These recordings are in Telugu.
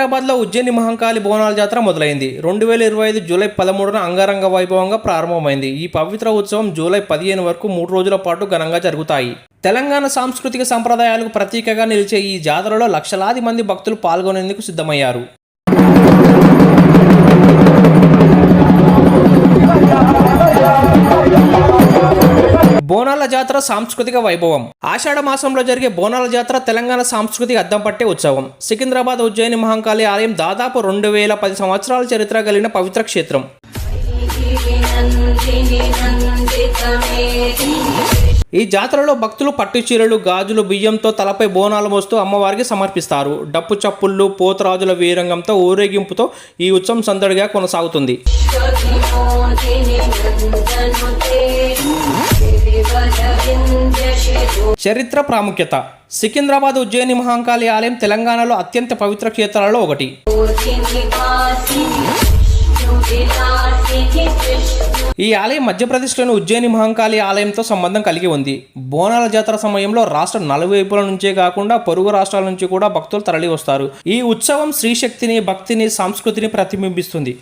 సికింద్రాబాద్లో ఉజ్జయిని మహంకాళి బోనాల జాతర మొదలైంది. 2025 జూలై 13న అంగరంగ వైభవంగా ప్రారంభమైంది. ఈ పవిత్ర ఉత్సవం జూలై 15 వరకు 3 రోజుల పాటు ఘనంగా జరుగుతాయి. తెలంగాణ సాంస్కృతిక సంప్రదాయాలకు ప్రతీకగా నిలిచే ఈ జాతరలో లక్షలాది మంది భక్తులు పాల్గొనేందుకు సిద్ధమయ్యారు. బోనాల జాతర సాంస్కృతిక వైభవం. ఆషాఢ మాసంలో జరిగే బోనాల జాతర తెలంగాణ సాంస్కృతిక అద్దం పట్టే ఉత్సవం. సికింద్రాబాద్ ఉజ్జయిని మహంకాళి ఆలయం దాదాపు 2010 సంవత్సరాల చరిత్ర కలిగిన పవిత్ర క్షేత్రం. ఈ జాతరలో భక్తులు పట్టు చీరలు, గాజులు, బియ్యంతో తలపై బోనాలు మోస్తూ అమ్మవారికి సమర్పిస్తారు. డప్పు చప్పుళ్ళు, పోతరాజుల వీరంగంతో ఊరేగింపుతో ఈ ఉత్సవం సందడిగా కొనసాగుతుంది. చరిత్ర ప్రాముఖ్యత. సికింద్రాబాద్ ఉజ్జయిని మహంకాళి ఆలయం తెలంగాణలో అత్యంత పవిత్ర క్షేత్రాలలో ఒకటి. ఈ ఆలయం మధ్యప్రదేశ్లోని ఉజ్జయిని మహంకాళి ఆలయంతో సంబంధం కలిగి ఉంది. బోనాల జాతర సమయంలో రాష్ట్రం నలువైపుల నుంచే కాకుండా పొరుగు రాష్ట్రాల నుంచి కూడా భక్తులు తరలి వస్తారు. ఈ ఉత్సవం శ్రీశక్తిని, భక్తిని, సంస్కృతిని ప్రతిబింబిస్తుంది.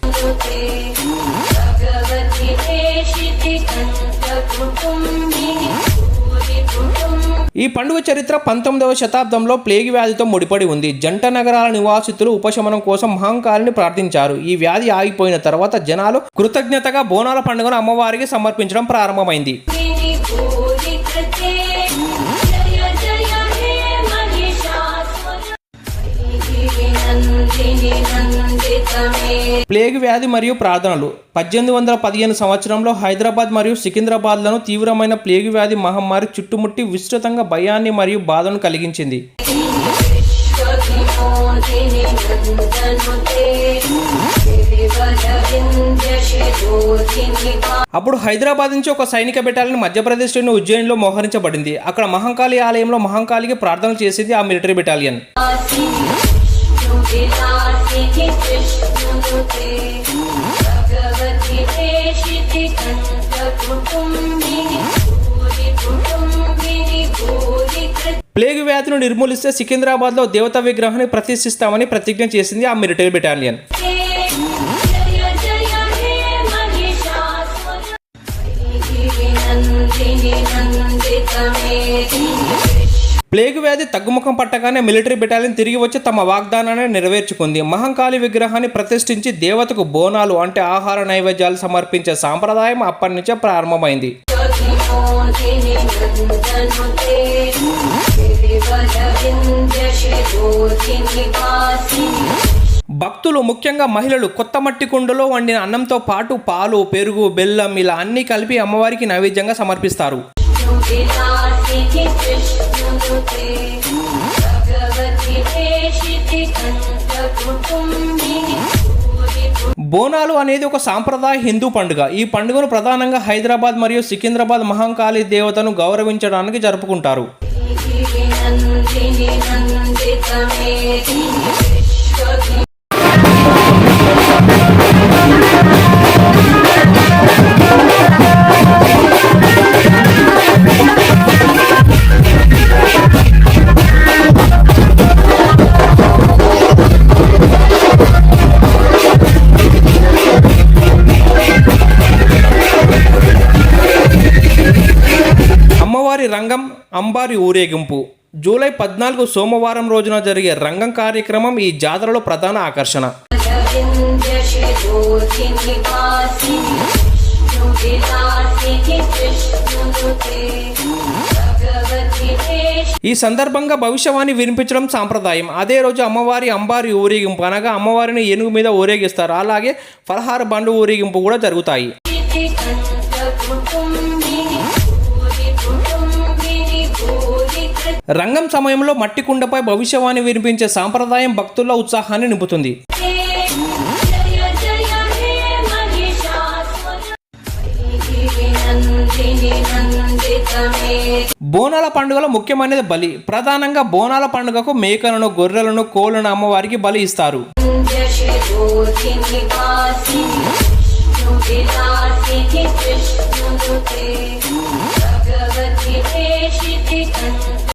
ఈ పండుగ చరిత్ర 19వ శతాబ్దంలో ప్లేగ్ వ్యాధితో ముడిపడి ఉంది. జంట నగరాల నివాసితులు ఉపశమనం కోసం మహంకాళిని ప్రార్థించారు. ఈ వ్యాధి ఆగిపోయిన తర్వాత జనాలు కృతజ్ఞతగా బోనాల పండుగను అమ్మవారికి సమర్పించడం ప్రారంభమైంది. ప్లేగ్ వ్యాధి మరియు ప్రార్థనలు. 1815 సంవత్సరంలో హైదరాబాద్ మరియు సికింద్రాబాద్లను తీవ్రమైన ప్లేగ్ వ్యాధి మహమ్మారి చుట్టుముట్టి విస్తృతంగా భయాన్ని మరియు బాధను కలిగించింది. అప్పుడు హైదరాబాద్ నుంచి ఒక సైనిక బెటాలియన్ మధ్యప్రదేశ్లోని ఉజ్జయినిలో మోహరించబడింది. అక్కడ మహంకాళి ఆలయంలో మహంకాళికి ప్రార్థనలు చేసేది ఆ మిలిటరీ బెటాలియన్. ప్లేగ్ వ్యాధిని నిర్మూలిస్తే సికింద్రాబాద్లో దేవతా విగ్రహాన్ని ప్రతిష్ఠిస్తామని ప్రతిజ్ఞ చేసింది ఆ మిలిటరీ బెటాలియన్. ప్లేగ్ వ్యాధి తగ్గుముఖం పట్టగానే మిలిటరీ బెటాలియన్ తిరిగి వచ్చి తమ వాగ్దానాన్ని నెరవేర్చుకుంది. మహంకాళి విగ్రహాన్ని ప్రతిష్ఠించి దేవతకు బోనాలు అంటే ఆహార నైవేద్యాలు సమర్పించే సాంప్రదాయం అప్పటి నుంచే ప్రారంభమైంది. భక్తులు, ముఖ్యంగా మహిళలు, కొత్త మట్టి కుండలో వండిన అన్నంతో పాటు పాలు, పెరుగు, బెల్లం ఇలా అన్ని కలిపి అమ్మవారికి నైవేద్యంగా సమర్పిస్తారు. బోనాలు అనేది ఒక సాంప్రదాయ హిందూ పండుగ. ఈ పండుగను ప్రధానంగా హైదరాబాద్ మరియు సికింద్రాబాద్ మహంకాళి దేవతను గౌరవించడానికి జరుపుకుంటారు. అమ్మవారి రంగం, అంబారి ఊరేగింపు. జూలై 14 సోమవారం రోజున జరిగే రంగం కార్యక్రమం ఈ జాతరలో ప్రధాన ఆకర్షణ. ఈ సందర్భంగా భవిష్యవాణి వినిపించడం సాంప్రదాయం. అదే రోజు అమ్మవారి అంబారి ఊరేగింపు అనగా అమ్మవారిని ఏనుగు మీద ఊరేగిస్తారు. అలాగే ఫలహార బండు ఊరేగింపు కూడా జరుగుతాయి. రంగం సమయంలో మట్టి కుండపై భవిష్యవాణి వినిపించే సాంప్రదాయం భక్తుల్లో ఉత్సాహాన్ని నింపుతుంది. బోనాల పండుగలో ముఖ్యమైనది బలి. ప్రధానంగా బోనాల పండుగకు మేకలను, గొర్రెలను, కోళ్లను అమ్మవారికి బలి ఇస్తారు.